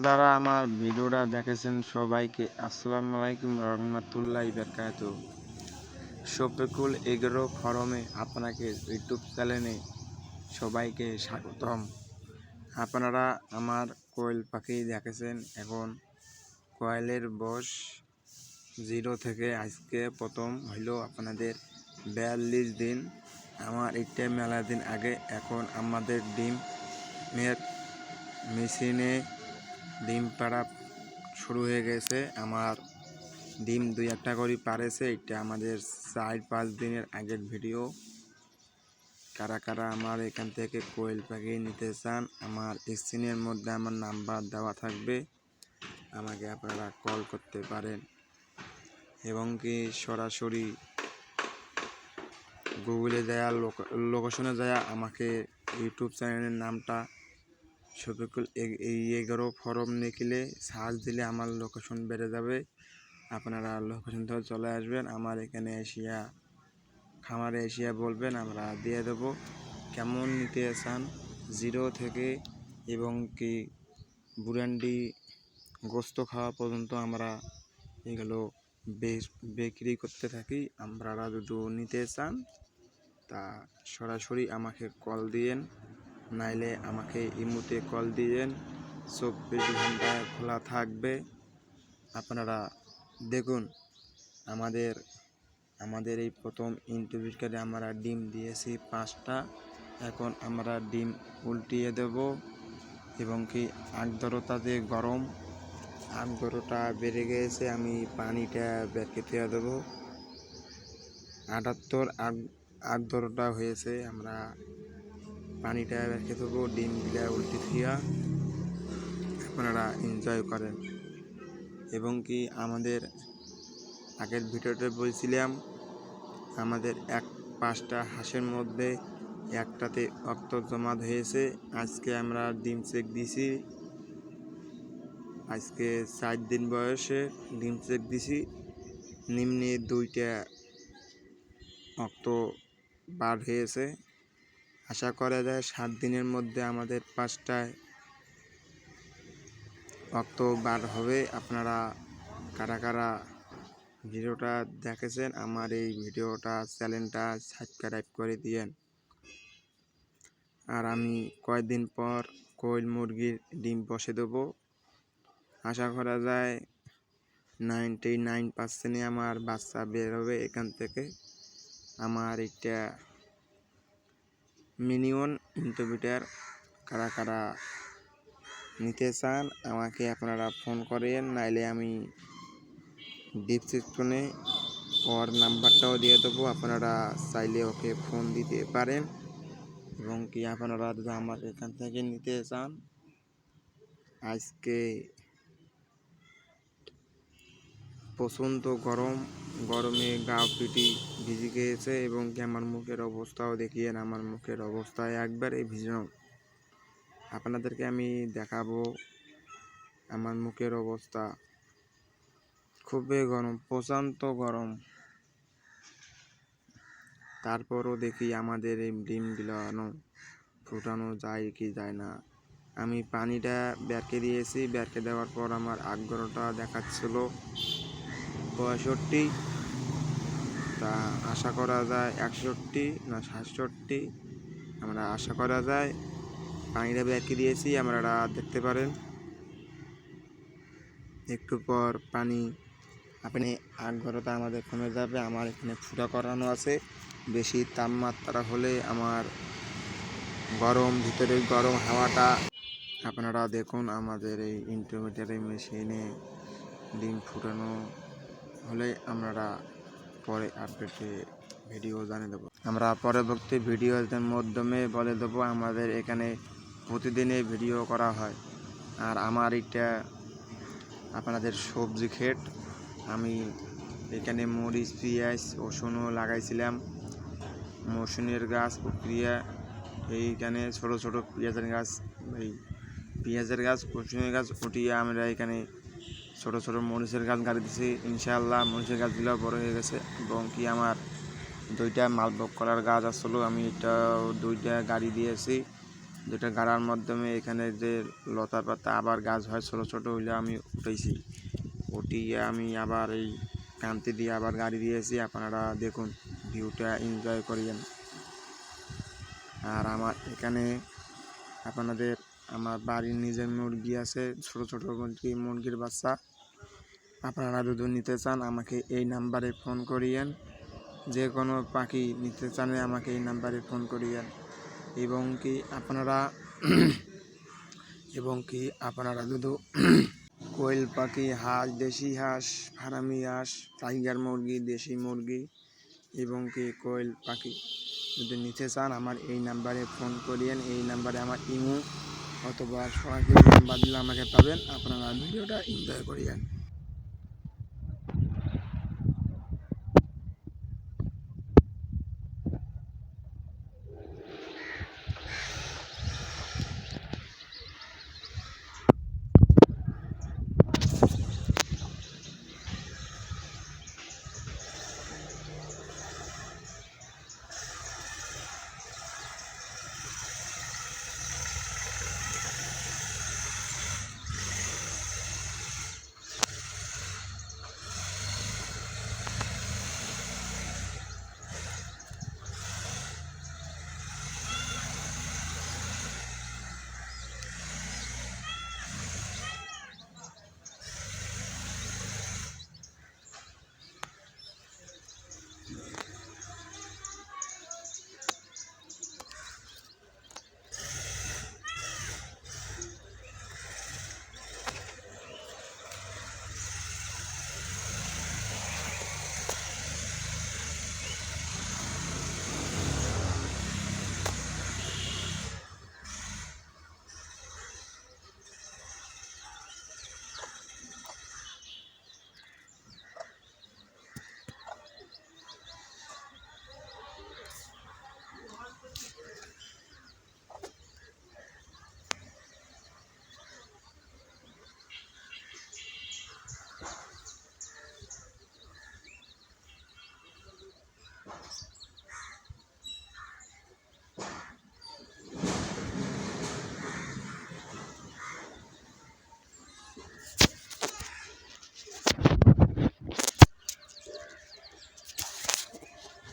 যারা আমার ভিডিওটা দেখেছেন সবাইকে আসসালামু আলাইকুম রহমতুল্লাহি বারাকাতুহু। শফিকুল এগ্রো ফরমে আপনাকে ইউটিউব চ্যানেলে সবাইকে স্বাগতম। আপনারা আমার কোয়েল পাখি দেখেছেন। এখন কোয়েলের বয়স 0 থেকে আজকে প্রথম হইল আপনাদের 42 দিন। আমার এটা মেলা দিন আগে। এখন আমাদের ডিমের মেশিনে ডিম পাড়া শুরু হয়ে গেছে। আমার ডিম 2-1টা করে পারেছে। এটা আমাদের 4-5 দিনের আগের ভিডিও। কারা কারা আমার এখান থেকে কোয়েল পাখি নিতে চান, আমার স্ক্রিনের মধ্যে আমার নাম্বার দেওয়া থাকবে, আমাকে আপনারা কল করতে পারেন এবং কি সরাসরি গুগলে যায় লোকেশনে যায় আমাকে ইউটিউব চ্যানেলের নামটা শফিকুল এগ্রো ফরম লিখলে সার্চ দিলে আমার লোকেশন বেড়ে যাবে। আপনারা লোকেশন থেকে চলে আসবেন, আমার এখানে এশিয়া খামারে এশিয়া বলবেন, আমরা দিয়ে দেবো। কেমন নিতে চান 0 থেকে এবং কি বুরান্ডি গোস্ত খাওয়া পর্যন্ত আমরা এগুলো বিক্রি করতে থাকি। আপনারা যদি নিতে চান তা সরাসরি আমাকে কল দিয়েন, নাইলে আমাকে ইমোতে কল দিয়েন। 24 ঘন্টায় খোলা থাকবে। আপনারা দেখুন আমাদের এই প্রথম ইন্টারভিউকারে আমরা ডিম দিয়েছি 5টা। এখন আমরা ডিম উল্টিয়ে দেব এবং কি আর্দ্রতাতে গরম, আর্দ্রতা বেড়ে গিয়েছে। আমি পানিটা বের করে দেবো। 78 আর্দ্রতা হয়েছে। আমরা পানিটা রেখে দেবো, ডিমগুলা উল্টে দিয়া আপনারা এনজয় করেন। এবং কি আমাদের আগের ভিডিওতে বলছিলাম আমাদের 5টা হাঁসের মধ্যে 1টাতে রক্ত জমা হয়েছে। আজকে আমরা ডিম চেক দিছি, আজকে 4 দিন বয়সে ডিম চেক দিছি। নিম্নে 2টা রক্ত বার হয়েছে। আশা করা যায় 7 দিনের মধ্যে আমাদের 5টায় রক্ত বার হবে। আপনারা কারা কারা ভিডিওটা দেখেছেন আমার এই ভিডিওটা চ্যানেলটা সাবস্ক্রাইব করে দিয়েন। আর আমি কয়েকদিন পর কোয়েল মুরগির ডিম বসে দেবো। আশা করা যায় 99% আমার বাচ্চা বের হবে এখান থেকে। আমার এটা মিনিমাম ইনকিউবেটর। কারা কারা নিতে চান আমাকে আপনারা ফোন করেন, নাইলে আমি ডিসক্রিপশনে ওর নাম্বারটাও দিয়ে দেবো। আপনারা চাইলে ওকে ফোন দিতে পারেন এবং কি আপনারা যদি আমার এখান থেকে নিতে চান। আজকে প্রচণ্ড গরমে গা পিটি ভিজে গিয়েছে এবং কি আমার মুখের অবস্থাও দেখিয়েন। আমার মুখের অবস্থায় একবারে ভিজানো। আপনাদেরকে আমি দেখাবো আমার মুখের অবস্থা। খুবই গরম, প্রচণ্ড গরম। তারপরও দেখি আমাদের এই ডিমগুলো ফুটানো যায় কি যায় না। আমি পানিটা বেরকে দিয়েছি, বেরকে দেওয়ার পর আমার আগ্রহটা দেখাচ্ছিল 65। তা আশা করা যায় 61 না 67। আমরা আশা করা যায় পানিটা বেরকে দিয়েছি, আপনারা দেখতে পারেন। একটু পর পানি আপনি আগ্রহতা আমাদের কমে যাবে। আমার এখানে ফুটা করানো আছে। বেশি তাপমাত্রা হলে আমার ভিতরে গরম হাওয়াটা আপনারা দেখুন। আমাদের এই ইনকিউবেটর মেশিনে ডিম ফুটানো হলে আমরা পরে আপডেটে ভিডিও জানিয়ে দেবো। আমরা পরবর্তী ভিডিওর মাধ্যমে বলে দেবো। আমাদের এখানে প্রতিদিনে ভিডিও করা হয়। আর আমার এটা আপনাদের সবজি ক্ষেত। আমি এখানে মরিচ, পেঁয়াজ, রসুনও লাগাইছিলাম। মৌসুমের গাছ প্রক্রিয়া এইখানে ছোট ছোট পেঁয়াজের গাছ রসুনের গাছ উঠিয়ে আমরা এখানে ছোট ছোট মরিচের গাছ গাড়ি দিয়েছি। ইনশাআল্লাহ মরিচের গাছগুলো বড় হয়ে গেছে এবং কি আমার 2টা মালভোগ কলার গাছ আসলো, আমি এটা 2টা গাড়ি দিয়েছি। দুটো গাড়ার মাধ্যমে এখানে যে লতা পাতা আবার গাছ হয় ছোটো ছোটো হইলে আমি উঠেছি, উঠিয়ে আমি আবার এই কান্তি দিয়ে আবার গাড়ি দিয়েছি। আপনারা দেখুন, ভিউটা এনজয় করিয়েন। আর আমার এখানে আপনাদের আমার বাড়ির নিজের মুরগি আছে, ছোটো ছোটো মুরগির বাচ্চা। আপনারা যদি নিতে চান আমাকে এই নাম্বারে ফোন করিয়েন। যে কোনো পাখি নিতে চান আমাকে এই নাম্বারে ফোন করিয়েন। এবং কি আপনারা যদি কোয়েল পাখি, হাঁস, দেশি হাঁস, ফার্মি হাঁস, টাইগার মুরগি, দেশি মুরগি এবং কি কোয়েল পাখি যদি নিতে চান আমার এই নাম্বারে ফোন করিয়েন। এই নাম্বারে আমার ইমো অথবা সরাসরি নাম্বার দিলে আমাকে পাবেন। আপনারা ভিডিওটা এনজয় করিয়েন।